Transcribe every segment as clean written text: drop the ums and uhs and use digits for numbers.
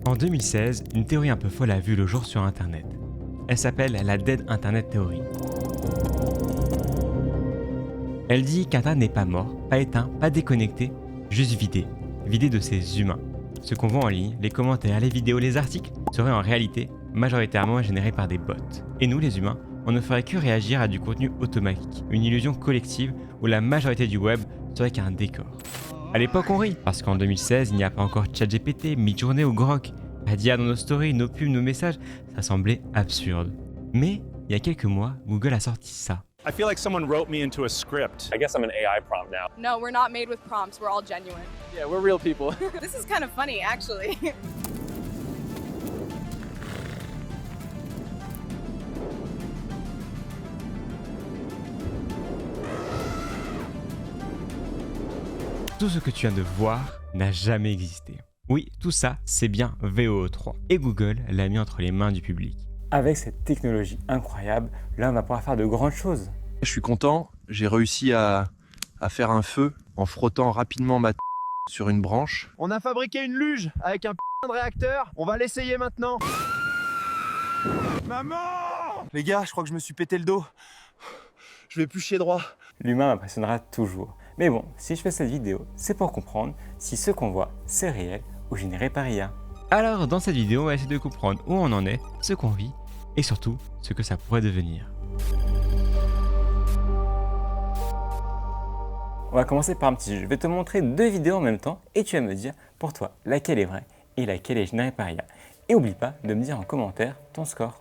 En 2016, une théorie un peu folle a vu le jour sur Internet. Elle s'appelle la Dead Internet Theory. Elle dit qu'Internet n'est pas mort, pas éteint, pas déconnecté, juste vidé. Vidé de ses humains. Ce qu'on voit en ligne, les commentaires, les vidéos, les articles, seraient en réalité majoritairement générés par des bots. Et nous, les humains, on ne ferait que réagir à du contenu automatique, une illusion collective où la majorité du web serait qu'un décor. À l'époque, on rit, parce qu'en 2016, il n'y a pas encore ChatGPT, Midjourney ou Grok. Pas d'IA dans nos stories, nos pubs, nos messages, ça semblait absurde. Mais, il y a quelques mois, Google a sorti ça. I feel like someone wrote me into a script. I guess I'm an AI prompt now. No, we're not made with prompts. We're all genuine. Yeah, we're real people. This is kind of funny, actually. Tout ce que tu viens de voir n'a jamais existé. Oui, tout ça, c'est bien VOO3. Et Google l'a mis entre les mains du public. Avec cette technologie incroyable, l'homme va pouvoir faire de grandes choses. Je suis content, j'ai réussi à faire un feu en frottant rapidement ma sur une branche. On a fabriqué une luge avec un de réacteur, on va l'essayer maintenant. Maman! Les gars, je crois que je me suis pété le dos. Je vais plus chier droit. L'humain m'impressionnera toujours. Mais bon, si je fais cette vidéo, c'est pour comprendre si ce qu'on voit, c'est réel ou généré par IA. Alors, dans cette vidéo, on va essayer de comprendre où on en est, ce qu'on vit, et surtout, ce que ça pourrait devenir. On va commencer par un petit jeu. Je vais te montrer deux vidéos en même temps, et tu vas me dire, pour toi, laquelle est vraie et laquelle est générée par IA. Et n'oublie pas de me dire en commentaire ton score.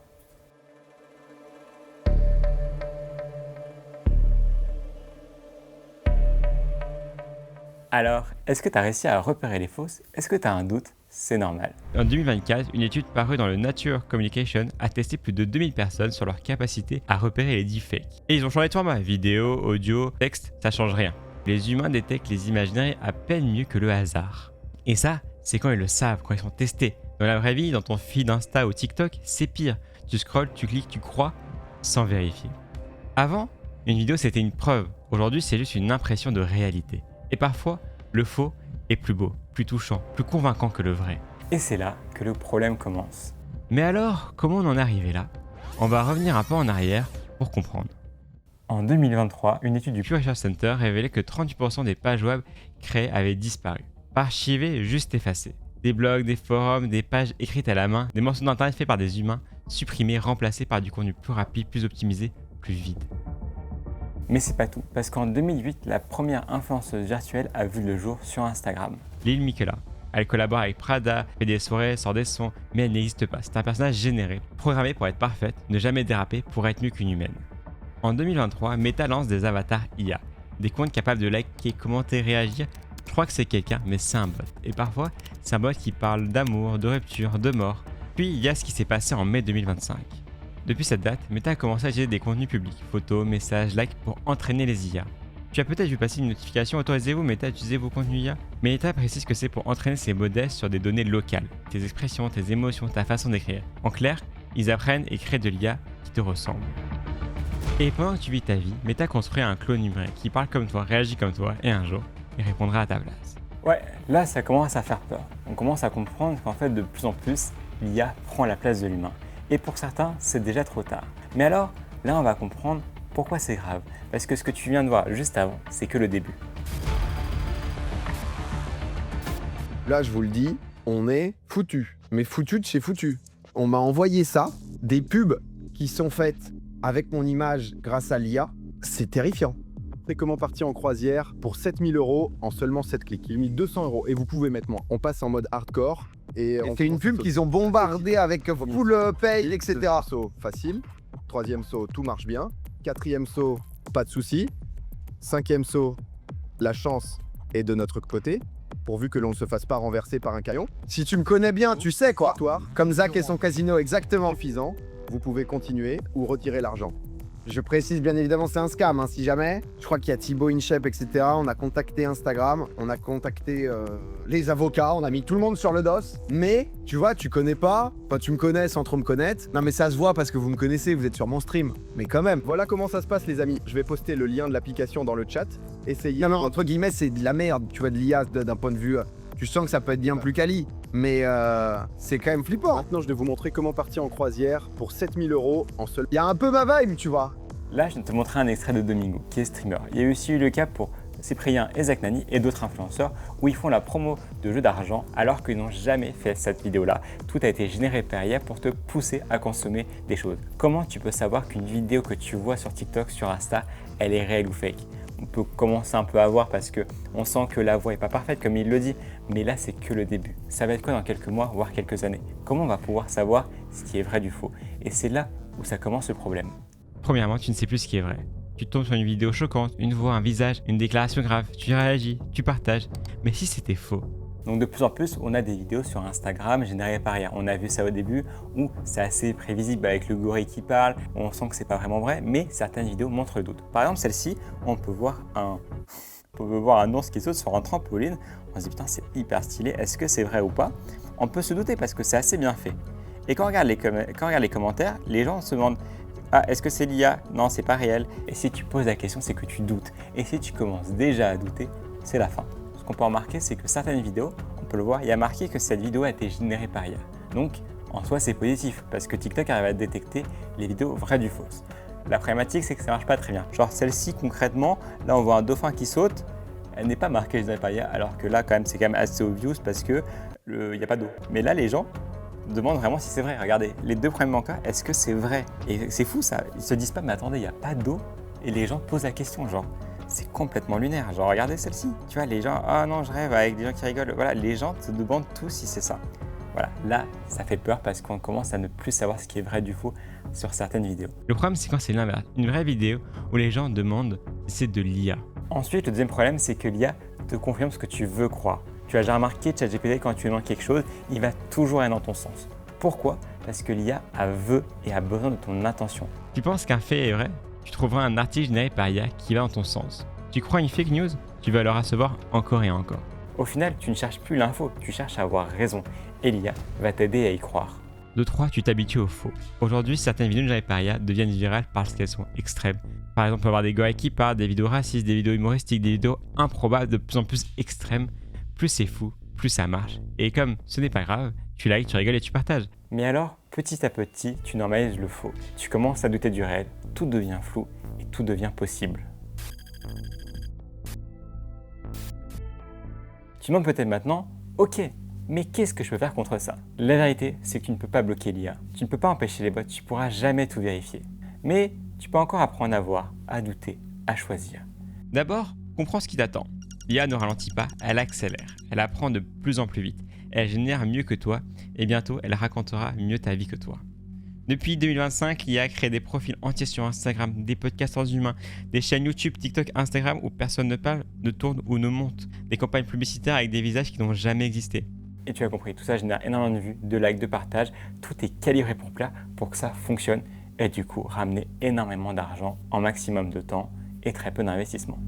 Alors, est-ce que tu as réussi à repérer les fausses? Est-ce que tu as un doute? C'est normal. En 2024, une étude parue dans le Nature Communication a testé plus de 2000 personnes sur leur capacité à repérer les deepfakes. Et ils ont changé de format, vidéo, audio, texte, ça change rien. Les humains détectent les imageries à peine mieux que le hasard. Et ça, c'est quand ils le savent, quand ils sont testés. Dans la vraie vie, dans ton feed Insta ou TikTok, c'est pire. Tu scrolles, tu cliques, tu crois, sans vérifier. Avant, une vidéo c'était une preuve. Aujourd'hui, c'est juste une impression de réalité. Et parfois, le faux est plus beau, plus touchant, plus convaincant que le vrai. Et c'est là que le problème commence. Mais alors, comment on en est arrivé là? On va revenir un peu en arrière pour comprendre. En 2023, une étude du Pew Research Center révélait que 38% des pages web créées avaient disparu. Pas archivées, juste effacées. Des blogs, des forums, des pages écrites à la main, des morceaux d'internet faits par des humains, supprimés, remplacés par du contenu plus rapide, plus optimisé, plus vide. Mais c'est pas tout, parce qu'en 2008, la première influenceuse virtuelle a vu le jour sur Instagram. Lil Miquela. Elle collabore avec Prada, fait des soirées, sort des sons, mais elle n'existe pas. C'est un personnage généré, programmé pour être parfaite, ne jamais déraper, pour être mieux qu'une humaine. En 2023, Meta lance des avatars IA, des comptes capables de liker, commenter, réagir. Je crois que c'est quelqu'un, mais c'est un bot. Et parfois, c'est un bot qui parle d'amour, de rupture, de mort. Puis il y a ce qui s'est passé en mai 2025. Depuis cette date, Meta a commencé à utiliser des contenus publics, photos, messages, likes pour entraîner les IA. Tu as peut-être vu passer une notification, autorisez-vous Meta à utiliser vos contenus IA. Mais Meta précise que c'est pour entraîner ces modèles sur des données locales, tes expressions, tes émotions, ta façon d'écrire. En clair, ils apprennent et créent de l'IA qui te ressemble. Et pendant que tu vis ta vie, Meta construit un clone numérique qui parle comme toi, réagit comme toi, et un jour, il répondra à ta place. Ouais, là ça commence à faire peur. On commence à comprendre qu'en fait de plus en plus, l'IA prend la place de l'humain. Et pour certains, c'est déjà trop tard. Mais alors, là on va comprendre pourquoi c'est grave. Parce que ce que tu viens de voir juste avant, c'est que le début. Là, je vous le dis, on est foutu. Mais foutu de chez foutu. On m'a envoyé ça, des pubs qui sont faites avec mon image grâce à l'IA. C'est terrifiant. C'est comment partir en croisière pour 7000 € en seulement 7 clics. J'ai mis 200 € et vous pouvez mettre moins. On passe en mode hardcore. Et c'est une pub qu'ils ont bombardée avec full pay, etc. Deuxième saut, facile. Troisième saut, tout marche bien. Quatrième saut, pas de souci. Cinquième saut, la chance est de notre côté, pourvu que l'on ne se fasse pas renverser par un caillon. Si tu me connais bien, tu sais quoi. Comme Zach et son casino, exactement. Suffisant, vous pouvez continuer ou retirer l'argent. Je précise bien évidemment, c'est un scam, hein, si jamais. Je crois qu'il y a Thibaut InShape, etc. On a contacté Instagram, on a contacté les avocats, on a mis tout le monde sur le dos. Mais, tu vois, tu connais pas, enfin tu me connais sans trop me connaître. Non mais ça se voit parce que vous me connaissez, vous êtes sur mon stream. Mais quand même. Voilà comment ça se passe les amis. Je vais poster le lien de l'application dans le chat. Essayez. Non, entre guillemets, c'est de la merde, tu vois, de l'IA d'un point de vue... Tu sens que ça peut être bien plus quali. mais c'est quand même flippant. Maintenant, je vais vous montrer comment partir en croisière pour 7000 € en seul. Il y a un peu ma vibe, tu vois. Là, je vais te montrer un extrait de Domingo, qui est streamer. Il y a aussi eu le cas pour Cyprien et Zach Nani et d'autres influenceurs où ils font la promo de jeux d'argent alors qu'ils n'ont jamais fait cette vidéo-là. Tout a été généré par IA pour te pousser à consommer des choses. Comment tu peux savoir qu'une vidéo que tu vois sur TikTok, sur Insta, elle est réelle ou fake? On peut commencer un peu à voir parce qu'on sent que la voix n'est pas parfaite comme il le dit, mais là c'est que le début. Ça va être quoi dans quelques mois, voire quelques années? Comment on va pouvoir savoir ce qui est vrai du faux? Et c'est là où ça commence le problème. Premièrement, tu ne sais plus ce qui est vrai. Tu tombes sur une vidéo choquante, une voix, un visage, une déclaration grave, tu réagis, tu partages. Mais si c'était faux? Donc de plus en plus, on a des vidéos sur Instagram générées par IA. On a vu ça au début où c'est assez prévisible avec le gorille qui parle, on sent que c'est pas vraiment vrai, mais certaines vidéos montrent le doute. Par exemple celle-ci, on peut voir un ours qui saute sur un trampoline. On se dit putain c'est hyper stylé, est-ce que c'est vrai ou pas? On peut se douter parce que c'est assez bien fait. Et quand on regarde les commentaires, les gens se demandent ah, est-ce que c'est l'IA? Non, c'est pas réel. Et si tu poses la question, c'est que tu doutes. Et si tu commences déjà à douter, c'est la fin. Ce qu'on peut remarquer, c'est que certaines vidéos, on peut le voir, il y a marqué que cette vidéo a été générée par IA. Donc, en soi, c'est positif parce que TikTok arrive à détecter les vidéos vraies du faux. La problématique, c'est que ça marche pas très bien. Genre celle-ci, concrètement, là, on voit un dauphin qui saute. Elle n'est pas marquée générée par IA, alors que là, quand même, c'est quand même assez obvious parce que il n'y a pas d'eau. Mais là, les gens demande vraiment si c'est vrai. Regardez, les deux premiers cas, est-ce que c'est vrai? Et c'est fou ça, ils se disent pas mais attendez, il n'y a pas d'eau. Et les gens posent la question, genre c'est complètement lunaire. Genre regardez celle-ci, tu vois, les gens, ah non je rêve avec des gens qui rigolent. Voilà, les gens te demandent tous si c'est ça. Voilà, là ça fait peur parce qu'on commence à ne plus savoir ce qui est vrai du faux sur certaines vidéos. Le problème c'est quand c'est l'inverse, une vraie vidéo où les gens demandent si c'est de l'IA. Ensuite, le deuxième problème c'est que l'IA te confirme ce que tu veux croire. Tu as déjà remarqué, ChatGPT, quand tu lui demandes quelque chose, il va toujours aller dans ton sens. Pourquoi? Parce que l'IA veut et a besoin de ton attention. Tu penses qu'un fait est vrai? Tu trouveras un article généré par IA qui va dans ton sens. Tu crois une fake news? Tu vas le recevoir encore et encore. Au final, tu ne cherches plus l'info, tu cherches à avoir raison. Et l'IA va t'aider à y croire. De 3, tu t'habitues au faux. Aujourd'hui, certaines vidéos générées par IA deviennent virales parce qu'elles sont extrêmes. Par exemple, on peut avoir des gorilles qui parlent, des vidéos racistes, des vidéos humoristiques, des vidéos improbables de plus en plus extrêmes. Plus c'est fou, plus ça marche. Et comme ce n'est pas grave, tu likes, tu rigoles et tu partages. Mais alors, petit à petit, tu normalises le faux. Tu commences à douter du réel, tout devient flou et tout devient possible. Tu demandes peut-être maintenant, ok, mais qu'est-ce que je peux faire contre ça? La vérité, c'est que tu ne peux pas bloquer l'IA. Tu ne peux pas empêcher les bots, tu ne pourras jamais tout vérifier. Mais tu peux encore apprendre à voir, à douter, à choisir. D'abord, comprends ce qui t'attend. L'IA ne ralentit pas, elle accélère. Elle apprend de plus en plus vite. Elle génère mieux que toi et bientôt, elle racontera mieux ta vie que toi. Depuis 2025, l'IA a créé des profils entiers sur Instagram, des podcasters humains, des chaînes YouTube, TikTok, Instagram où personne ne parle, ne tourne ou ne monte, des campagnes publicitaires avec des visages qui n'ont jamais existé. Et tu as compris, tout ça génère énormément de vues, de likes, de partages. Tout est calibré pour que ça fonctionne et du coup ramener énormément d'argent en maximum de temps et très peu d'investissement.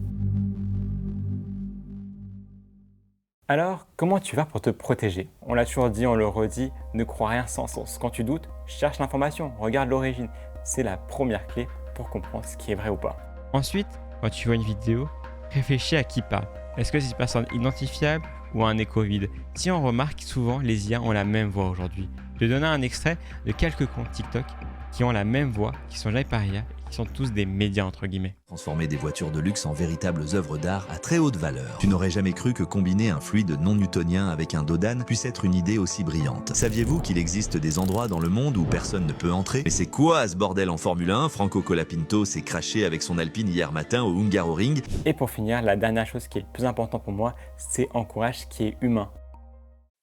Alors, comment tu vas pour te protéger? On l'a toujours dit, on le redit, ne crois rien sans source. Quand tu doutes, cherche l'information, regarde l'origine. C'est la première clé pour comprendre ce qui est vrai ou pas. Ensuite, quand tu vois une vidéo, réfléchis à qui parle. Est-ce que c'est une personne identifiable ou un écho vide? Si on remarque, souvent les IA ont la même voix aujourd'hui. Je vais donner un extrait de quelques comptes TikTok qui ont la même voix, qui sont générés par IA, qui sont tous des médias entre guillemets. Transformer des voitures de luxe en véritables œuvres d'art à très haute valeur. Tu n'aurais jamais cru que combiner un fluide non newtonien avec un dos d'âne puisse être une idée aussi brillante. Saviez-vous qu'il existe des endroits dans le monde où personne ne peut entrer? Mais c'est quoi ce bordel en Formule 1? Franco Colapinto s'est craché avec son Alpine hier matin au Hungaroring. Et pour finir, la dernière chose qui est le plus important pour moi, c'est encourage ce qui est humain.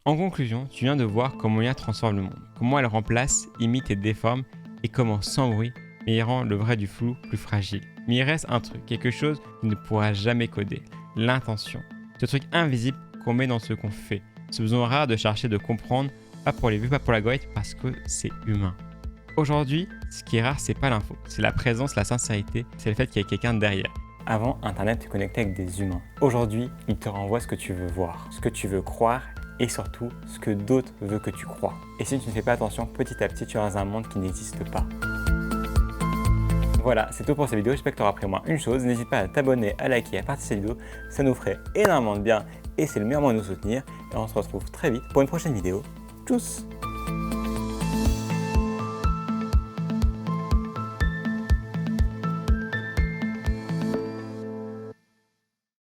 En conclusion, tu viens de voir comment l'IA transforme le monde, comment elle remplace, imite et déforme, et comment sans bruit, mais il rend le vrai du flou plus fragile. Mais il reste un truc, quelque chose que tu ne pourras jamais coder, l'intention. Ce truc invisible qu'on met dans ce qu'on fait. Ce besoin rare de chercher de comprendre, pas pour les vues, pas pour l'algorithme, parce que c'est humain. Aujourd'hui, ce qui est rare, c'est pas l'info, c'est la présence, la sincérité, c'est le fait qu'il y ait quelqu'un derrière. Avant, Internet te connectait avec des humains. Aujourd'hui, il te renvoie ce que tu veux voir, ce que tu veux croire et surtout ce que d'autres veulent que tu crois. Et si tu ne fais pas attention, petit à petit, tu auras un monde qui n'existe pas. Voilà, c'est tout pour cette vidéo, j'espère que tu auras appris au moins une chose. N'hésite pas à t'abonner, à liker, à partager cette vidéo, ça nous ferait énormément de bien et c'est le meilleur moyen de nous soutenir. Et on se retrouve très vite pour une prochaine vidéo. Tchuss!